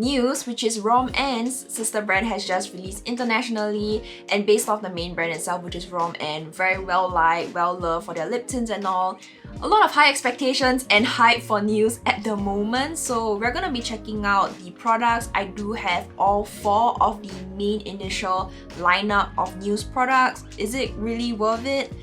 NUSE, which is Rom&'s sister brand, has just released internationally and based off the main brand itself, which is Rom&, very well liked, well loved for their lip tints and all. A lot of high expectations and hype for NUSE at the moment, so we're gonna be checking out the products. I do have all 4 of the main initial lineup of NUSE products. Is it really worth it?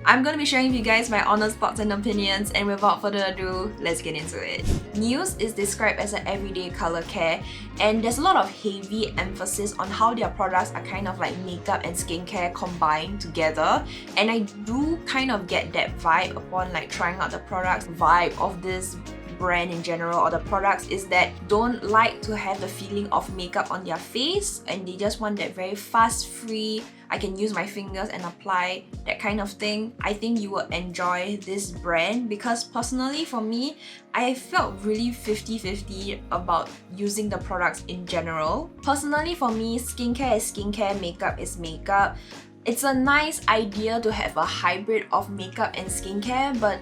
I'm gonna be sharing with you guys my honest thoughts and opinions, and without further ado, let's get into it. NUSE is described as an everyday color care, and there's a lot of heavy emphasis on how their products are kind of like makeup and skincare combined together, and I do kind of get that vibe upon like trying out the products. Vibe of this brand in general, or the products, is that don't like to have the feeling of makeup on their face, and they just want that very fast, free, I can use my fingers and apply, that kind of thing. I think you will enjoy this brand because personally for me, I felt really 50-50 about using the products in general. Personally for me, skincare is skincare, makeup is makeup. It's a nice idea to have a hybrid of makeup and skincare, but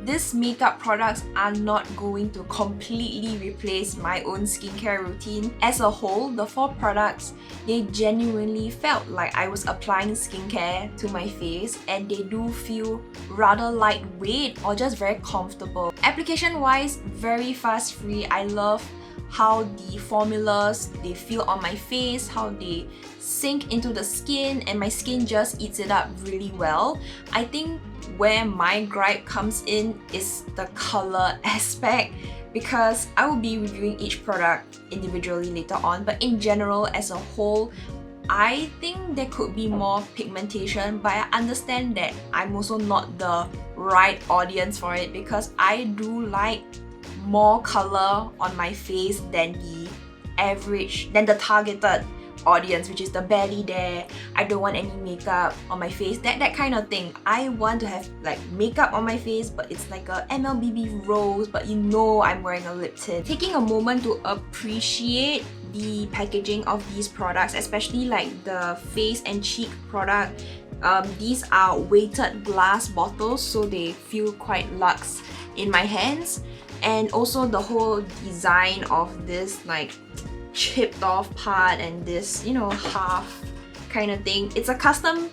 these makeup products are not going to completely replace my own skincare routine. As a whole, the 4 products, they genuinely felt like I was applying skincare to my face, and they do feel rather lightweight or just very comfortable. Application-wise, very fast-free. I love how the formulas, they feel on my face, how they sink into the skin, and my skin just eats it up really well. I think where my gripe comes in is the color aspect, because I will be reviewing each product individually later on, but in general, as a whole, I think there could be more pigmentation, but I understand that I'm also not the right audience for it, because I do like more color on my face than the targeted audience, which is the belly there. I don't want any makeup on my face, that kind of thing. I want to have like makeup on my face, but it's like a MLBB rose, but you know I'm wearing a lip tint. Taking a moment to appreciate the packaging of these products, especially like the face and cheek product. These are weighted glass bottles, so they feel quite luxe in my hands. And also the whole design of this like chipped off part and this, you know, half kind of thing. It's a custom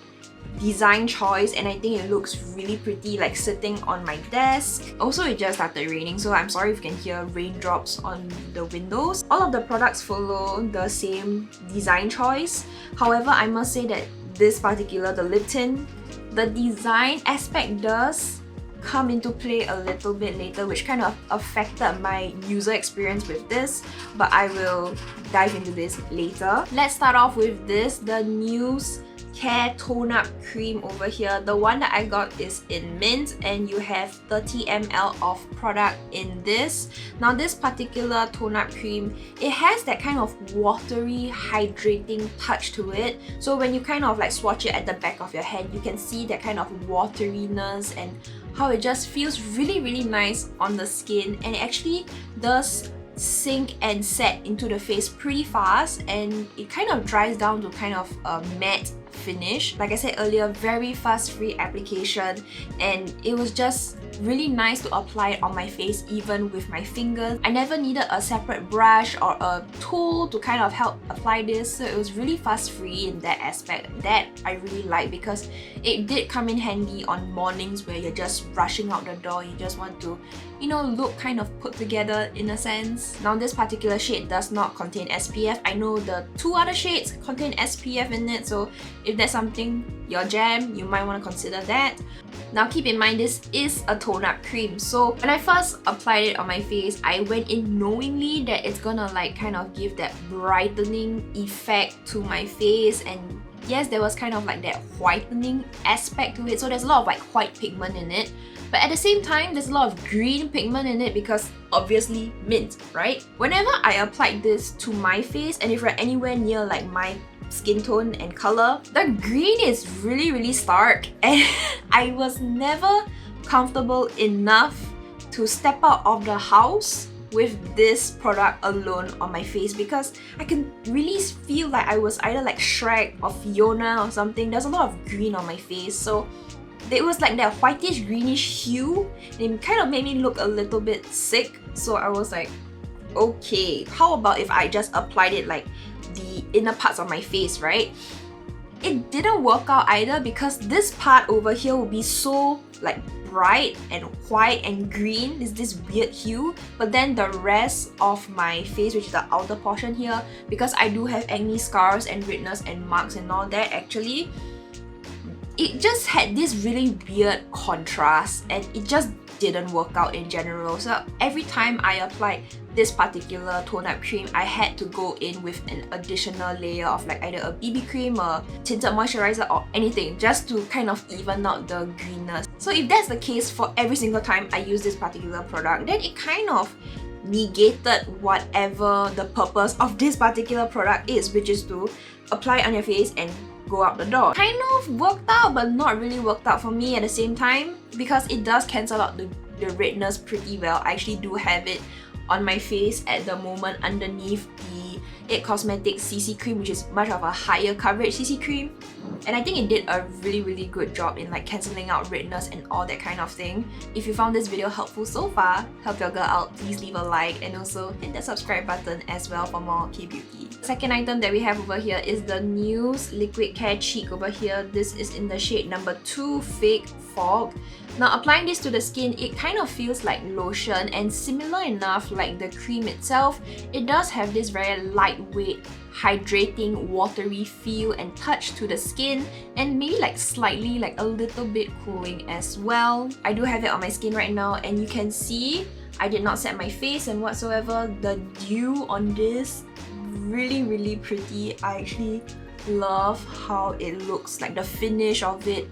design choice, and I think it looks really pretty, like sitting on my desk. Also, it just started raining, so I'm sorry if you can hear raindrops on the windows. All of the products follow the same design choice. However, I must say that this particular, the lip tint, the design aspect does come into play a little bit later, which kind of affected my user experience with this, but I will dive into this later. Let's start off with this, the NUSE Care Tone Up Cream over here. The one that I got is in mint, and you have 30 ml of product in this. Now this particular tone up cream, it has that kind of watery, hydrating touch to it. So when you kind of like swatch it at the back of your hand, you can see that kind of wateriness and how it just feels really, really nice on the skin, and it actually does sink and set into the face pretty fast, and it kind of dries down to kind of a matte finish. Like I said earlier, very fast free application, and it was just really nice to apply it on my face even with my fingers. I never needed a separate brush or a tool to kind of help apply this, so it was really fast free in that aspect. That I really like, because it did come in handy on mornings where you're just rushing out the door, you just want to, you know, look kind of put together in a sense. Now this particular shade does not contain SPF. I know the 2 other shades contain SPF in it, so if that's something your jam, you might want to consider that. Now keep in mind, this is a tone up cream, so when I first applied it on my face, I went in knowingly that it's gonna like kind of give that brightening effect to my face, and yes, there was kind of like that whitening aspect to it, so there's a lot of like white pigment in it, but at the same time there's a lot of green pigment in it because obviously mint, right? Whenever I applied this to my face, and if you're anywhere near like my skin tone and color, the green is really, really stark, and I was never comfortable enough to step out of the house with this product alone on my face, because I can really feel like I was either like Shrek or Fiona or something. There's a lot of green on my face, so it was like that whitish greenish hue, and it kind of made me look a little bit sick. So I was like, okay, how about if I just applied it like the inner parts of my face, right? It didn't work out either because this part over here will be so like bright and white and green. It's this weird hue, but then the rest of my face, which is the outer portion here, because I do have acne scars and redness and marks and all that, actually it just had this really weird contrast and it just didn't work out in general. So every time I applied this particular tone-up cream, I had to go in with an additional layer of like either a BB cream, a tinted moisturizer or anything just to kind of even out the greenness. So if that's the case for every single time I use this particular product, then it kind of negated whatever the purpose of this particular product is, which is to apply on your face and go out the door. Kind of worked out, but not really worked out for me at the same time because it does cancel out the redness pretty well. I actually do have it on my face at the moment underneath the It Cosmetics CC cream, which is much of a higher coverage CC cream, and I think it did a really good job in like cancelling out redness and all that kind of thing. If you found this video helpful so far, help your girl out, please leave a like and also hit the subscribe button as well for more K-beauty. Second item that we have over here is the NUSE Liquid Care Cheek over here. This is in the shade number 2 Fake Fog. Now applying this to the skin, it kind of feels like lotion, and similar enough like the cream itself, it does have this very lightweight, hydrating, watery feel and touch to the skin, and maybe like slightly like a little bit cooling as well. I do have it on my skin right now and you can see I did not set my face and whatsoever. The dew on this, really pretty. I actually love how it looks, like the finish of it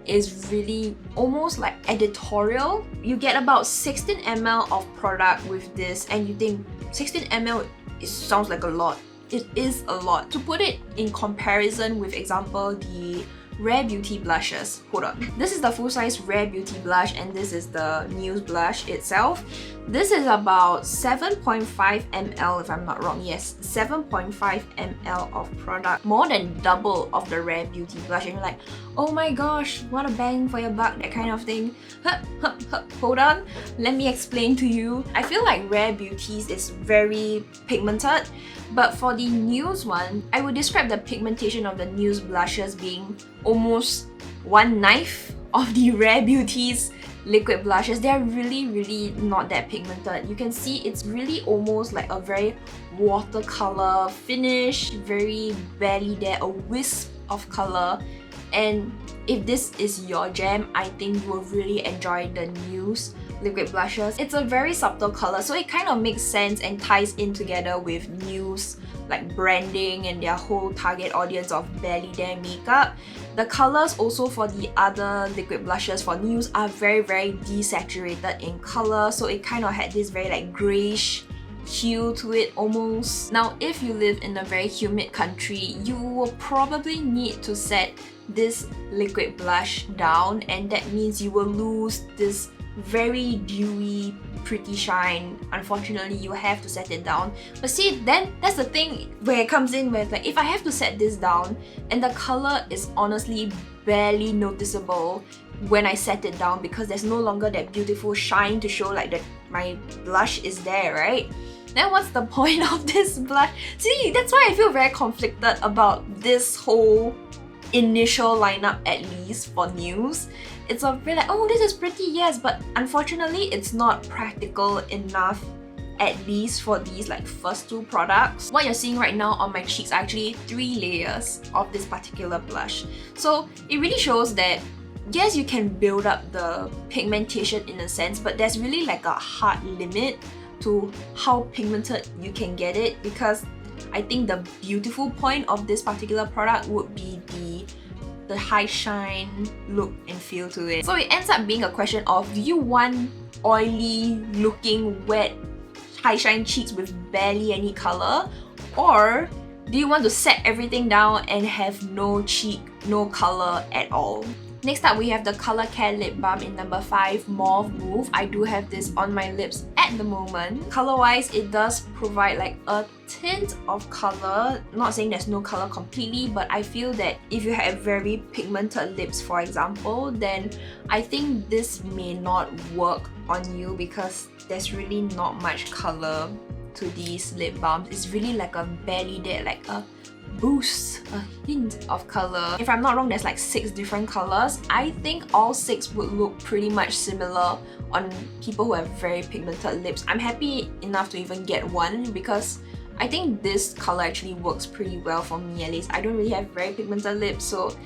is really almost like editorial. You get about 16 ml of product with this and you think 16 ml, it sounds like a lot. It is a lot. To put it in comparison with, example, the Rare Beauty blushes. Hold on. This is the full-size Rare Beauty blush and this is the NUSE blush itself. This is about 7.5 ml if I'm not wrong. Yes, 7.5 ml of product. More than double of the Rare Beauty blush, and you're like, oh my gosh, what a bang for your buck, that kind of thing. Hold on, let me explain to you. I feel like Rare Beauty's is very pigmented, but for the NUSE one, I would describe the pigmentation of the NUSE blushes being almost one knife of the Rare Beauty's liquid blushes. They're really not that pigmented. You can see it's really almost like a very watercolor finish, very barely there, a wisp of color. And if this is your jam, I think you will really enjoy the NUSE liquid blushes. It's a very subtle color, so it kind of makes sense and ties in together with NUSE like branding and their whole target audience of barely there makeup. The colors also for the other liquid blushes for NUSE are very desaturated in color, so it kind of had this very like greyish hue to it almost. Now if you live in a very humid country, you will probably need to set this liquid blush down, and that means you will lose this very dewy, pretty shine. Unfortunately, you have to set it down. But see, then that's the thing where it comes in, where like if I have to set this down and the color is honestly barely noticeable when I set it down because there's no longer that beautiful shine to show like that my blush is there, right? Then what's the point of this blush? See, that's why I feel very conflicted about this whole initial lineup, at least for NUSE. It's a bit like, oh, this is pretty, yes, but unfortunately it's not practical enough, at least for these like first two products. What you're seeing right now on my cheeks are actually 3 layers of this particular blush. So it really shows that yes, you can build up the pigmentation in a sense, but there's really like a hard limit to how pigmented you can get it, because I think the beautiful point of this particular product would be the high shine look and feel to it. So it ends up being a question of, do you want oily looking wet high shine cheeks with barely any color, or do you want to set everything down and have no cheek, no color at all? Next up, we have the Color Care Lip Balm in number 5, Mauve. I do have this on my lips at the moment. Color-wise, it does provide like a tint of color. Not saying there's no color completely, but I feel that if you have very pigmented lips, for example, then I think this may not work on you because there's really not much color to these lip balms is really like a barely there, like a boost, a hint of color. If I'm not wrong, there's like 6 different colors. I think all 6 would look pretty much similar on people who have very pigmented lips. I'm happy enough to even get one because I think this color actually works pretty well for me at least. I don't really have very pigmented lips, so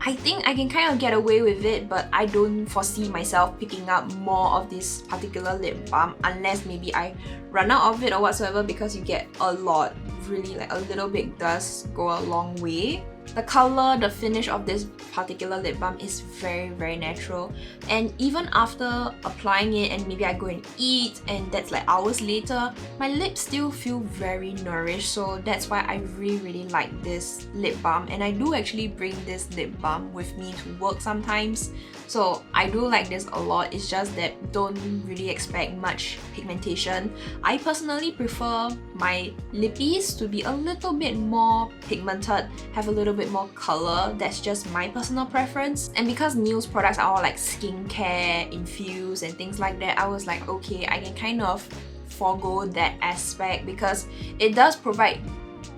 I think I can kind of get away with it, but I don't foresee myself picking up more of this particular lip balm unless maybe I run out of it or whatsoever, because you get a lot. Really, like a little bit does go a long way. The color, the finish of this particular lip balm is very natural, and even after applying it and maybe I go and eat and that's like hours later, my lips still feel very nourished. So that's why I really like this lip balm, and I do actually bring this lip balm with me to work sometimes. So I do like this a lot. It's just that don't really expect much pigmentation. I personally prefer my lippies to be a little bit more pigmented, have a little bit more color. That's just my personal preference. And because NUSE products are all like skincare infused and things like that, I was like, okay, I can kind of forego that aspect because it does provide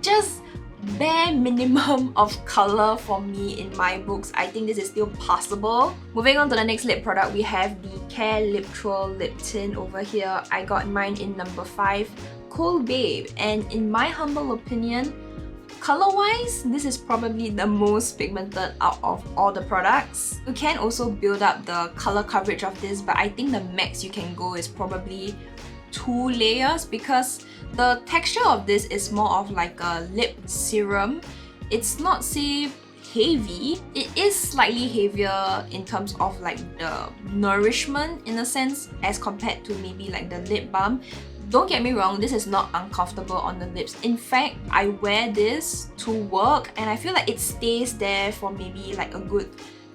just bare minimum of color for me in my books. I think this is still possible. Moving on to the next lip product, we have the Care Liptual lip tint over here. I got mine in number 5, Cool Babe, and in my humble opinion, color-wise, this is probably the most pigmented out of all the products. You can also build up the color coverage of this, but I think the max you can go is probably 2 layers because the texture of this is more of like a lip serum. It's not, say, heavy. It is slightly heavier in terms of like the nourishment in a sense as compared to maybe like the lip balm. Don't get me wrong, this is not uncomfortable on the lips. In fact, I wear this to work and I feel like it stays there for maybe like a good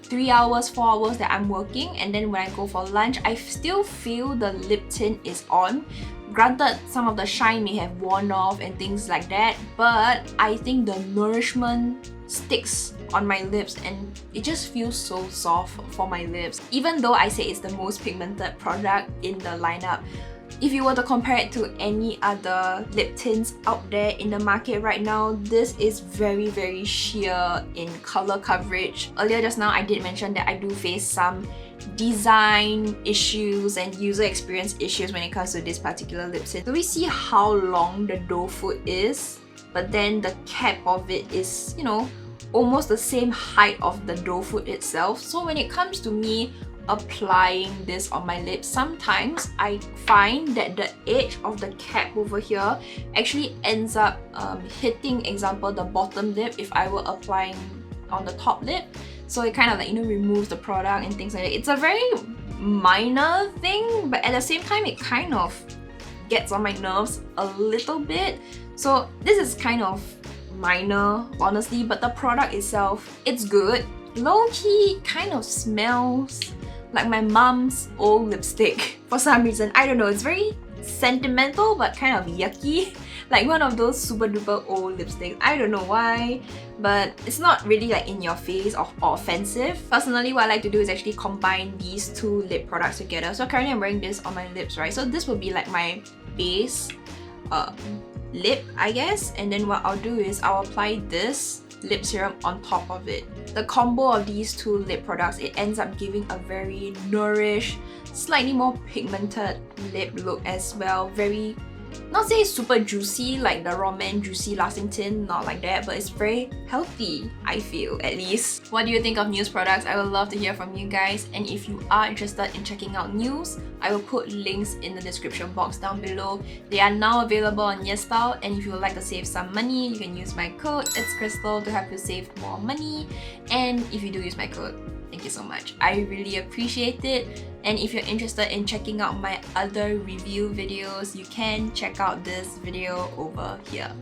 3 hours, 4 hours that I'm working, and then when I go for lunch, I still feel the lip tint is on. Granted, some of the shine may have worn off and things like that, but I think the nourishment sticks on my lips and it just feels so soft for my lips. Even though I say it's the most pigmented product in the lineup, if you were to compare it to any other lip tints out there in the market right now, this is very sheer in color coverage. Earlier just now, I did mention that I do face some design issues and user experience issues when it comes to this particular lip tint. So we see how long the doe foot is, but then the cap of it is, you know, almost the same height of the doe foot itself. So when it comes to me applying this on my lips, sometimes I find that the edge of the cap over here actually ends up hitting, example, the bottom lip if I were applying on the top lip. So it kind of like, you know, removes the product and things like that. It's a very minor thing, but at the same time it kind of gets on my nerves a little bit. So this is kind of minor, honestly, but the product itself, it's good. Low-key kind of smells like my mom's old lipstick for some reason. I don't know, it's very sentimental but kind of yucky, like one of those super duper old lipsticks. I don't know why, but it's not really like in your face or offensive. Personally, what I like to do is actually combine these 2 lip products together. So currently I'm wearing this on my lips, right? So this will be like my base lip, I guess, and then what I'll do is I'll apply this lip serum on top of it. The combo of these 2 lip products, it ends up giving a very nourished, slightly more pigmented lip look as well. Very, not say super juicy like the Roman Juicy Lasting Tint, not like that, but it's very healthy, I feel, at least. What do you think of NUSE products? I would love to hear from you guys, and if you are interested in checking out NUSE, I will put links in the description box down below. They are now available on Yesstyle, and if you would like to save some money, you can use my code itskrystle to help you save more money. And if you do use my code, thank you so much. I really appreciate it. And if you're interested in checking out my other review videos, you can check out this video over here.